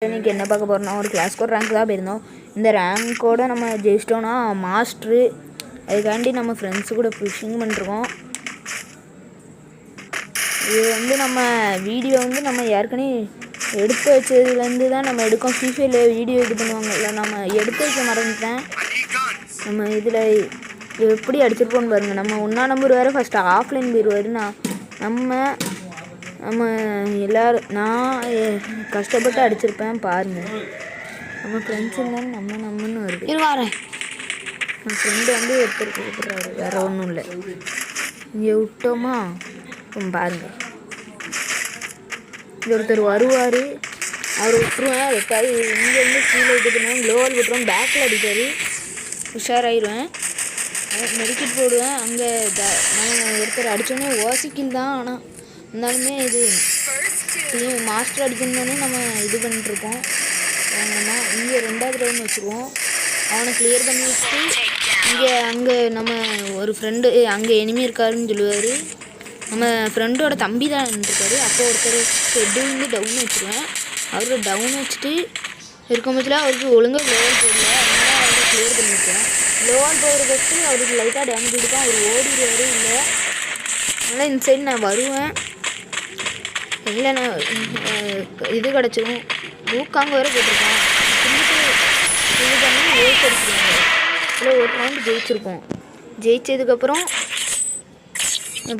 இன்றைக்கி என்ன பார்க்க போகிறோம்னா ஒரு கிளாஸ் கோட் ரேங்க் தான் போயிருந்தோம். இந்த ரேங்க்கோடு நம்ம ஜெயிச்சிட்டோன்னா மாஸ்ட்ரு. அதுக்காண்டி நம்ம ஃப்ரெண்ட்ஸு கூட புஷிங் பண்ணிருக்கோம். இது நம்ம வீடியோ நம்ம ஏற்கனவே எடுத்து வச்சதுலேருந்து தான் நம்ம எடுக்கோம். ஃப்ரீஃபைல வீடியோ இது பண்ணுவாங்கல்ல, நம்ம எடுத்து வைக்க மறந்துட்டேன். நம்ம இதில் எப்படி அடிச்சிருப்போன்னு பாருங்கள். நம்ம 1ஆம் நம்பர் வேறு ஃபஸ்ட்டு ஆஃப்லைன் போயிடுவாருன்னா நம்ம எல்லோரும் நான் கஷ்டப்பட்டு அடிச்சிருப்பேன் பாருங்கள். நம்ம ஃப்ரெண்ட்ஸ் இருந்தாலும் நம்மன்னு வருது. இருவாரேன் என் ஃப்ரெண்டு ஒருத்தர் கூப்பிட்றாரு, வேறு ஒன்றும் இல்லை. இங்கே விட்டோமா பாருங்கள். இங்கே ஒருத்தர் வருவார், அவர் விட்டுருவேன். வெட்டாது இங்கேருந்து கீழே இது பண்ணுவேன், க்ளோவால் விட்டுருவேன், பேக்கில் அடிப்பார். உஷாராயிருவேன், மெடிக்கெட் போடுவேன். அங்கே நம்ம ஒருத்தர் அடித்தோடனே ஓசிக்கில் தான். ஆனால் இருந்தாலுமே இது மாஸ்டர் அடிக்கணுன்னே நம்ம இது பண்ணிட்டுருக்கோம். வாங்கினா இங்கே 2வது ரவுண்ட் வச்சுருவோம். அவனை கிளியர் பண்ணி வச்சுட்டு அங்கே நம்ம ஒரு ஃப்ரெண்டு அங்கே எனிமி இருக்காருன்னு சொல்லுவார். நம்ம ஃப்ரெண்டோட தம்பி தான் இருந்திருக்காரு. அப்போ ஒருத்தர் ஹெட்டு டவுன் வச்சுருவேன். அவர் டவுன் வச்சுட்டு இருக்கும் பட்சத்தில் அவருக்கு ஒழுங்காக க்ளோவால் போடல, அதனால் அவரை கிளியர் பண்ணியிருக்கேன். க்ளோவால் போகிறத வச்சு அவருக்கு லைட்டாக டேமேஜ் கொடுப்பேன். அவர் ஓடிடுவார். இல்லை அதனால் இந்த சைடு நான் வருவேன். இல்லை நான் இது கிடச்சிரும். ஊக்காங்க வேறு போட்டிருக்கேன். இது பண்ணி வேஸ்ட் அடிச்சிருவாங்க. இல்லை ஒரு ரவுண்டு ஜெயிச்சிருப்போம். ஜெயிச்சதுக்கப்புறம்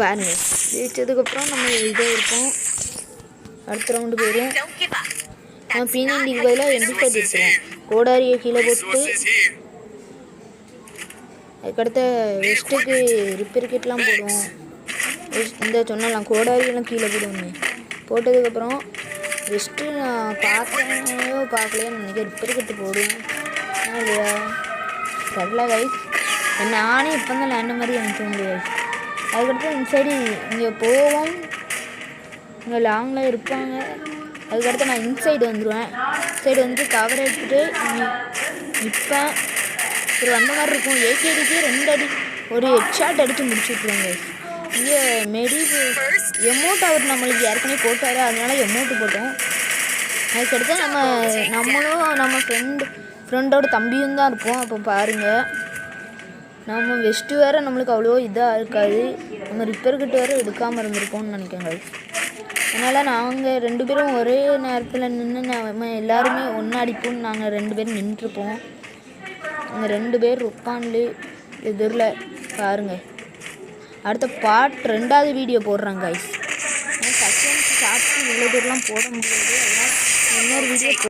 பாருங்கள், ஜெயிச்சதுக்கப்புறம் நம்ம இதாக இருப்போம். அடுத்த ரவுண்டு போயிடும். நம்ம பிஎன்டிக்கு பதிலாக MP5 எடுத்துருவோம். கோடாரியை கீழே போட்டு அதுக்கடுத்த வெஸ்ட்டுக்கு ரிப்பேர் கிட்லாம் போடுவோம். இந்த சொன்னலாம் கோடாரியெல்லாம் கீழே போடுவோம். போட்டதுக்கப்புறம் வெஸ்ட்டு நான் பார்க்கலையான்னு நினைக்கிறேன். ரிப்பேர் கிட்டு போடுவேன் இல்லையா சரில கைஸ். நானே இப்போ தான் லேண்ட மாதிரி எனக்கு முடியாது. அதுக்கடுத்து இந்த சைடு இங்கே போவோம். இங்கே லாங்கில் இருப்பாங்க. அதுக்கடுத்து நான் இன்சைடு வந்துடுவேன். சைடு வந்துட்டு கவர் எடுத்துகிட்டு நிற்பேன். ஒரு வந்த மாதிரி இருக்கும். ஏகேடிக்கு 2 அடி ஒரு ஹெட்ஷாட் அடித்து முடிச்சு விட்ருவாங்க. இங்கே எமௌண்ட் அவர் நம்மளுக்கு ஏற்கனவே போட்டார், அதனால எமௌண்ட்டு போட்டோம். அதுக்கடுத்து நம்மளும் நம்ம ஃப்ரெண்டோட தம்பியும் தான் இருப்போம். அப்போ பாருங்கள், நம்ம வெஸ்ட்டு வேறு நம்மளுக்கு அவ்வளோ இதாக இருக்காது. நம்ம ரிப்பேர் கிட்ட வேறு எடுக்காமல் இருந்திருக்கோம்னு நினைக்கிறேங்க. அதனால் நாங்கள் 2 பேரும் ஒரே நேரத்தில் நின்று நம்ம எல்லாருமே ஒன்றா அடிப்போம்னு நாங்கள் 2 பேரும் நின்றுருப்போம். அந்த 2 பேர் ருப்பான்லி எதிரில் பாருங்கள். அடுத்த பார்ட் 2வது வீடியோ போடுறாங்க கைஸ். சஸ்பென்ஸ் சாப்பிட்டு இவ்வளோ தூரம்லாம் போட முடியாது. அதனால் இன்னொரு வீடியோ